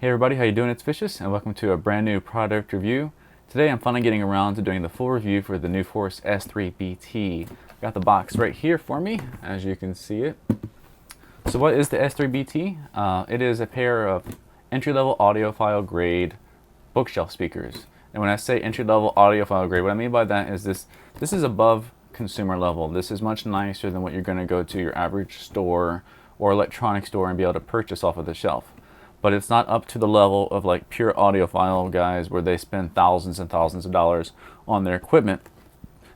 Hey everybody, how you doing? It's Vicious and welcome to a brand new product review. Today I'm finally getting around to doing the full review for the NuForce S3-BT. Got the box right here for me, as you can see it. So what is the S3-BT? It is a pair of entry-level audiophile grade bookshelf speakers. And when I say entry-level audiophile grade, what I mean by that is this is above consumer level. This is much nicer than what you're going to go to your average store or electronic store and be able to purchase off of the shelf. But it's not up to the level of like pure audiophile guys where they spend thousands and thousands of dollars on their equipment.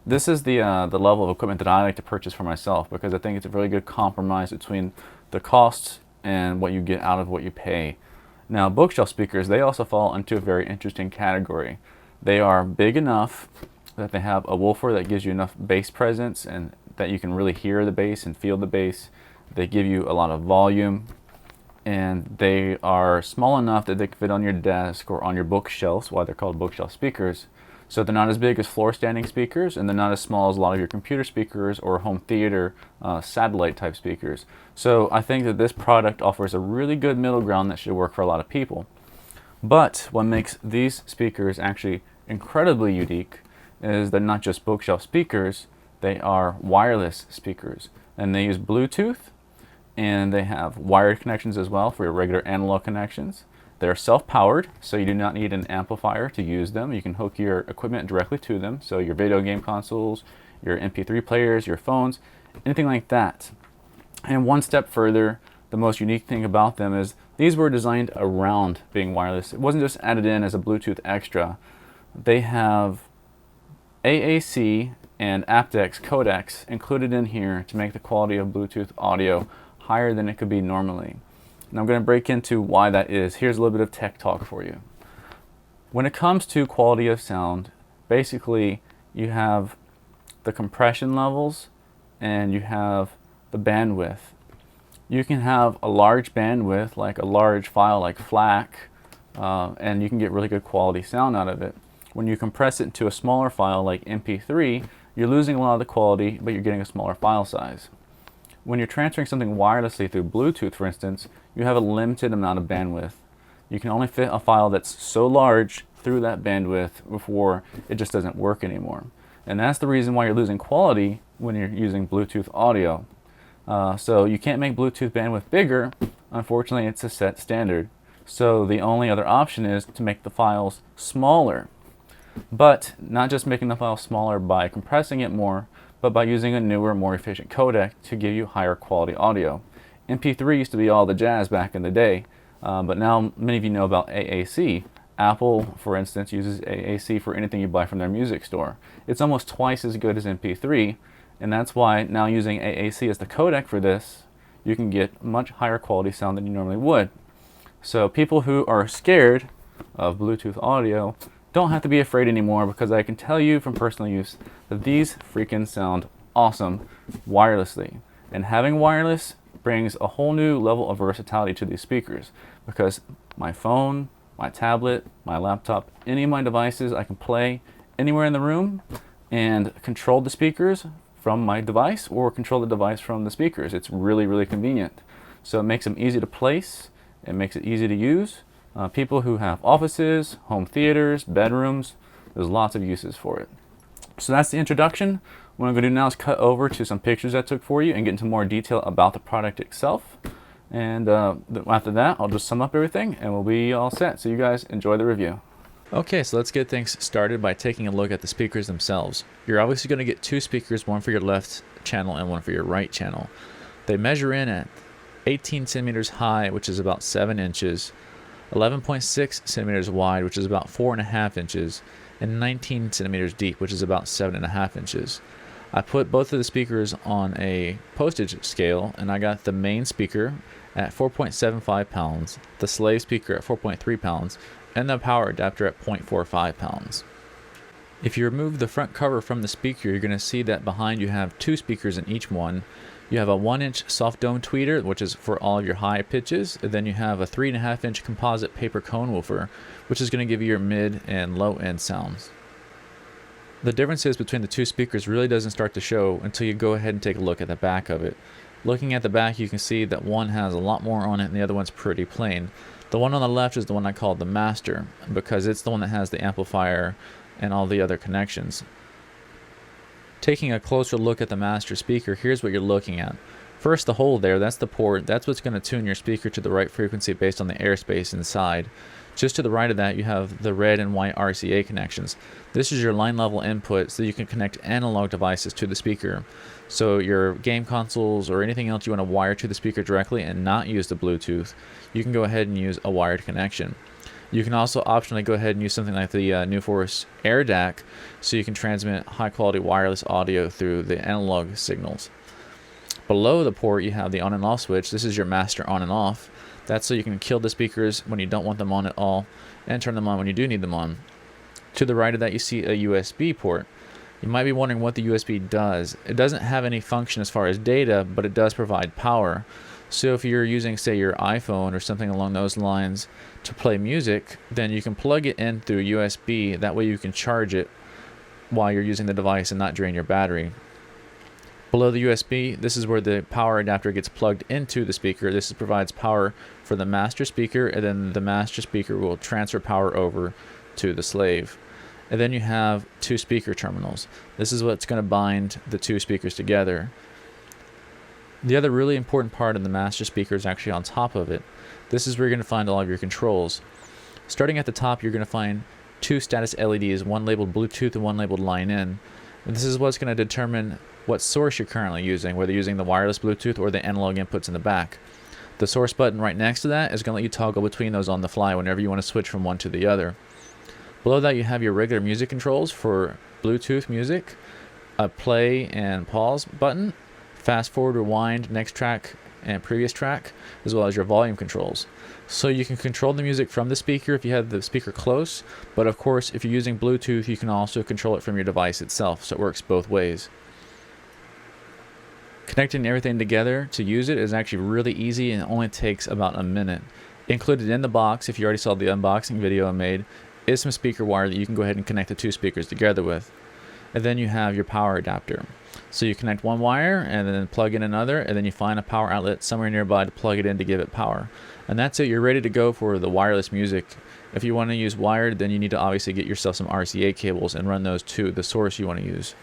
This is the level of equipment that I like to purchase for myself because I think it's a really good compromise between the costs and what you get out of what you pay. Now, bookshelf speakers, they also fall into a very interesting category. They are big enough that they have a woofer that gives you enough bass presence and that you can really hear the bass and feel the bass. They give you a lot of volume. And they are small enough that they can fit on your desk or on your bookshelves, why they're called bookshelf speakers. So they're not as big as floor standing speakers, and they're not as small as a lot of your computer speakers or home theater satellite type speakers. So I think that this product offers a really good middle ground that should work for a lot of people. But what makes these speakers actually incredibly unique is they're not just bookshelf speakers, they are wireless speakers. And they use Bluetooth, and they have wired connections as well for your regular analog connections. They're self-powered, so you do not need an amplifier to use them. You can hook your equipment directly to them, so your video game consoles, your MP3 players, your phones, anything like that. And one step further, the most unique thing about them is these were designed around being wireless. It wasn't just added in as a Bluetooth extra. They have AAC and APT-X codecs included in here to make the quality of Bluetooth audio higher than it could be normally. And I'm going to break into why that is. Here's a little bit of tech talk for you. When it comes to quality of sound, basically you have the compression levels and you have the bandwidth. You can have a large bandwidth, like a large file like FLAC, and you can get really good quality sound out of it. When you compress it into a smaller file like MP3, you're losing a lot of the quality, but you're getting a smaller file size. When you're transferring something wirelessly through Bluetooth, for instance, you have a limited amount of bandwidth. You can only fit a file that's so large through that bandwidth before it just doesn't work anymore. And that's the reason why you're losing quality when you're using Bluetooth audio. So you can't make Bluetooth bandwidth bigger. Unfortunately, it's a set standard. So the only other option is to make the files smaller. But not just making the file smaller by compressing it more, but by using a newer, more efficient codec to give you higher quality audio. MP3 used to be all the jazz back in the day, but now many of you know about AAC. Apple, for instance, uses AAC for anything you buy from their music store. It's almost twice as good as MP3, and that's why now using AAC as the codec for this, you can get much higher quality sound than you normally would. So people who are scared of Bluetooth audio don't have to be afraid anymore, because I can tell you from personal use that these freaking sound awesome wirelessly. And having wireless brings a whole new level of versatility to these speakers, because my phone, my tablet, my laptop, any of my devices, I can play anywhere in the room and control the speakers from my device or control the device from the speakers. It's really, really convenient. So it makes them easy to place, it makes it easy to use. People who have offices, home theaters, bedrooms, there's lots of uses for it. So that's the introduction. What I'm going to do now is cut over to some pictures I took for you and get into more detail about the product itself. And after that, I'll just sum up everything and we'll be all set. So you guys enjoy the review. Okay, so let's get things started by taking a look at the speakers themselves. You're obviously going to get two speakers, one for your left channel and one for your right channel. They measure in at 18 centimeters high, which is about 7 inches, 11.6 centimeters wide, which is about 4.5 inches, and 19 centimeters deep, which is about 7.5 inches. I put both of the speakers on a postage scale, and I got the main speaker at 4.75 pounds, the slave speaker at 4.3 pounds, and the power adapter at 0.45 pounds. If you remove the front cover from the speaker, you're going to see that behind you have two speakers in each one. You have a 1-inch soft dome tweeter, which is for all of your high pitches, and then you have a 3.5-inch composite paper cone woofer, which is going to give you your mid and low end sounds. The differences between the two speakers really doesn't start to show until you go ahead and take a look at the back of it. Looking at the back, you can see that one has a lot more on it and the other one's pretty plain. The one on the left is the one I call the master, because it's the one that has the amplifier and all the other connections. Taking a closer look at the master speaker, here's what you're looking at. First, the hole there, that's the port. That's what's going to tune your speaker to the right frequency based on the airspace inside. Just to the right of that, you have the red and white RCA connections. This is your line level input so you can connect analog devices to the speaker. So your game consoles or anything else you want to wire to the speaker directly and not use the Bluetooth, you can go ahead and use a wired connection. You can also optionally go ahead and use something like the NuForce AirDAC so you can transmit high quality wireless audio through the analog signals. Below the port you have the on and off switch. This is your master on and off. That's so you can kill the speakers when you don't want them on at all and turn them on when you do need them on. To the right of that you see a USB port. You might be wondering what the USB does. It doesn't have any function as far as data, but it does provide power. So if you're using, say, your iPhone or something along those lines to play music, then you can plug it in through USB. That way you can charge it while you're using the device and not drain your battery. Below the USB, this is where the power adapter gets plugged into the speaker. This provides power for the master speaker, and then the master speaker will transfer power over to the slave. And then you have two speaker terminals. This is what's going to bind the two speakers together. The other really important part of the master speaker is actually on top of it. This is where you're going to find all of your controls. Starting at the top, you're going to find two status LEDs, one labeled Bluetooth and one labeled line in. And this is what's going to determine what source you're currently using, whether you're using the wireless Bluetooth or the analog inputs in the back. The source button right next to that is going to let you toggle between those on the fly whenever you want to switch from one to the other. Below that you have your regular music controls for Bluetooth music, a play and pause button, fast forward, rewind, next track, and previous track, as well as your volume controls. So you can control the music from the speaker if you have the speaker close, but of course if you're using Bluetooth you can also control it from your device itself, so it works both ways. Connecting everything together to use it is actually really easy and it only takes about a minute. Included in the box, if you already saw the unboxing video I made, is some speaker wire that you can go ahead and connect the two speakers together with. And then you have your power adapter. So you connect one wire and then plug in another, and then you find a power outlet somewhere nearby to plug it in to give it power. And that's it, you're ready to go for the wireless music. If you want to use wired, then you need to obviously get yourself some RCA cables and run those to the source you want to use.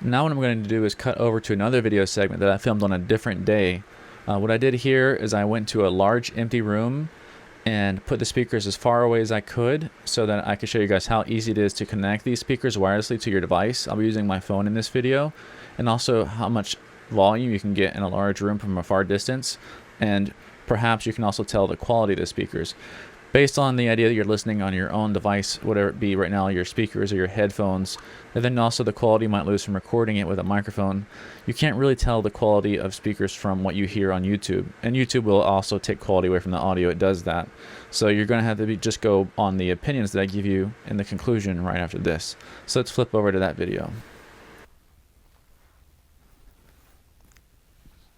Now what I'm going to do is cut over to another video segment that I filmed on a different day. What I did here is I went to a large empty room and put the speakers as far away as I could so that I could show you guys how easy it is to connect these speakers wirelessly to your device. I'll be using my phone in this video, and also how much volume you can get in a large room from a far distance, and perhaps you can also tell the quality of the speakers. Based on the idea that you're listening on your own device, whatever it be right now, your speakers or your headphones, and then also the quality you might lose from recording it with a microphone, you can't really tell the quality of speakers from what you hear on YouTube. And YouTube will also take quality away from the audio, it does that. So you're going to have to just go on the opinions that I give you in the conclusion right after this. So let's flip over to that video.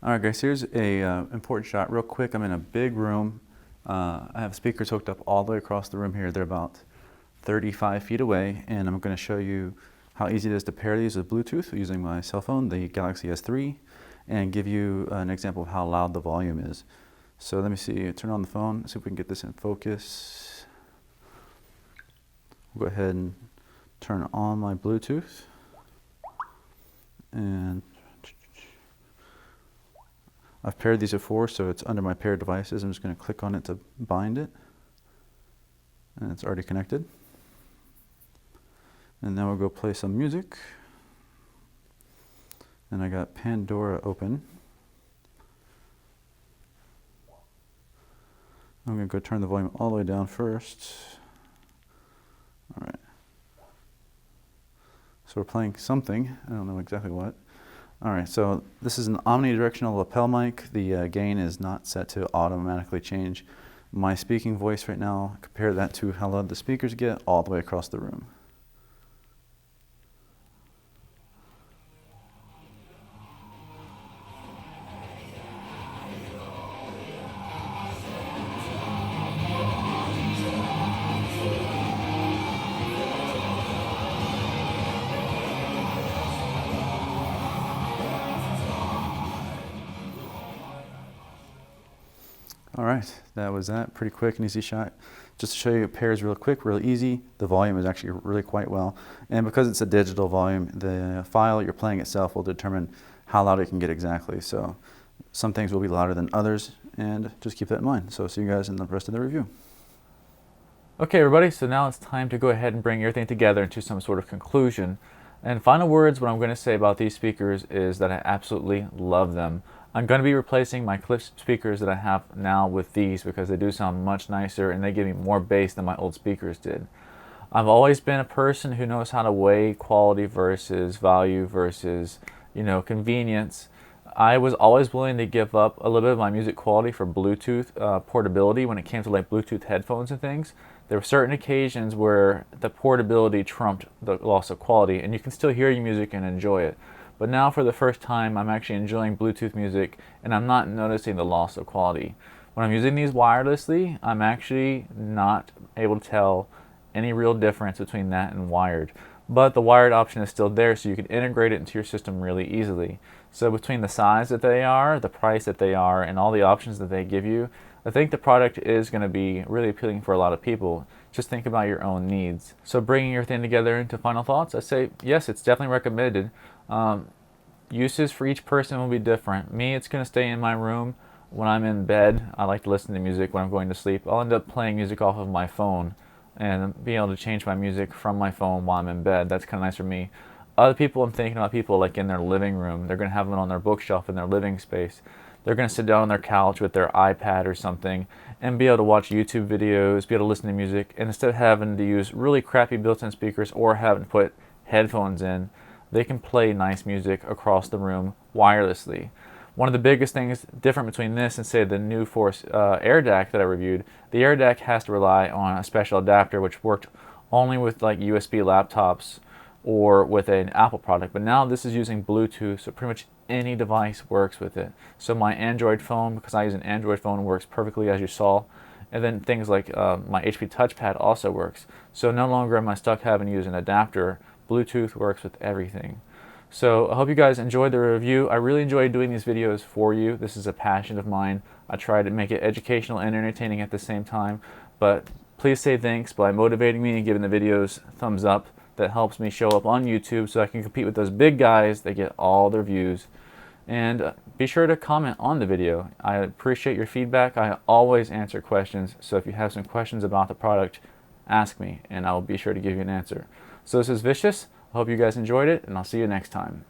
Alright guys, here's a important shot real quick. I'm in a big room. I have speakers hooked up all the way across the room here. They're about 35 feet away, and I'm going to show you how easy it is to pair these with Bluetooth using my cell phone, the Galaxy S3, and give you an example of how loud the volume is. So let me see, turn on the phone, see if we can get this in focus. We'll go ahead and turn on my Bluetooth. And I've paired these before, so it's under my paired devices. I'm just going to click on it to bind it. And it's already connected. And now we'll go play some music. And I got Pandora open. I'm going to go turn the volume all the way down first. All right. So we're playing something. I don't know exactly what. Alright, so this is an omnidirectional lapel mic. The gain is not set to automatically change my speaking voice right now. Compare that to how loud the speakers get all the way across the room. All right, that was that. Pretty quick and easy shot. Just to show you, it pairs real quick, real easy. The volume is actually really quite well. And because it's a digital volume, the file you're playing itself will determine how loud it can get exactly. So some things will be louder than others, and just keep that in mind. So see you guys in the rest of the review. Okay, everybody, so now it's time to go ahead and bring everything together into some sort of conclusion. And final words, what I'm going to say about these speakers is that I absolutely love them. I'm going to be replacing my clip speakers that I have now with these because they do sound much nicer and they give me more bass than my old speakers did. I've always been a person who knows how to weigh quality versus value versus, convenience. I was always willing to give up a little bit of my music quality for Bluetooth portability when it came to like Bluetooth headphones and things. There were certain occasions where the portability trumped the loss of quality, and you can still hear your music and enjoy it. But now for the first time, I'm actually enjoying Bluetooth music, and I'm not noticing the loss of quality. When I'm using these wirelessly, I'm actually not able to tell any real difference between that and wired. But the wired option is still there, so you can integrate it into your system really easily. So between the size that they are, the price that they are, and all the options that they give you, I think the product is going to be really appealing for a lot of people. Just think about your own needs. So bringing everything together into final thoughts, I say yes, it's definitely recommended. Uses for each person will be different. Me, it's going to stay in my room. When I'm in bed, I like to listen to music when I'm going to sleep. I'll end up playing music off of my phone and being able to change my music from my phone while I'm in bed. That's kind of nice for me. Other people, I'm thinking about people like in their living room. They're going to have them on their bookshelf in their living space. They're going to sit down on their couch with their iPad or something and be able to watch YouTube videos, be able to listen to music, and instead of having to use really crappy built-in speakers or having to put headphones in, they can play nice music across the room wirelessly. One of the biggest things different between this and say the NuForce AirDAC that I reviewed, the AirDAC has to rely on a special adapter which worked only with like USB laptops or with an Apple product, but now this is using Bluetooth, so pretty much any device works with it. So my Android phone, because I use an Android phone, works perfectly as you saw, and then things like my HP Touchpad also works. So no longer am I stuck having to use an adapter. Bluetooth works with everything. So I hope you guys enjoyed the review. I really enjoy doing these videos for you. This is a passion of mine. I try to make it educational and entertaining at the same time, but please say thanks by motivating me and giving the videos thumbs up. That helps me show up on YouTube so I can compete with those big guys that get all their views. And be sure to comment on the video. I appreciate your feedback. I always answer questions, so if you have some questions about the product, ask me and I will be sure to give you an answer. So this is Vicious. I hope you guys enjoyed it, and I'll see you next time.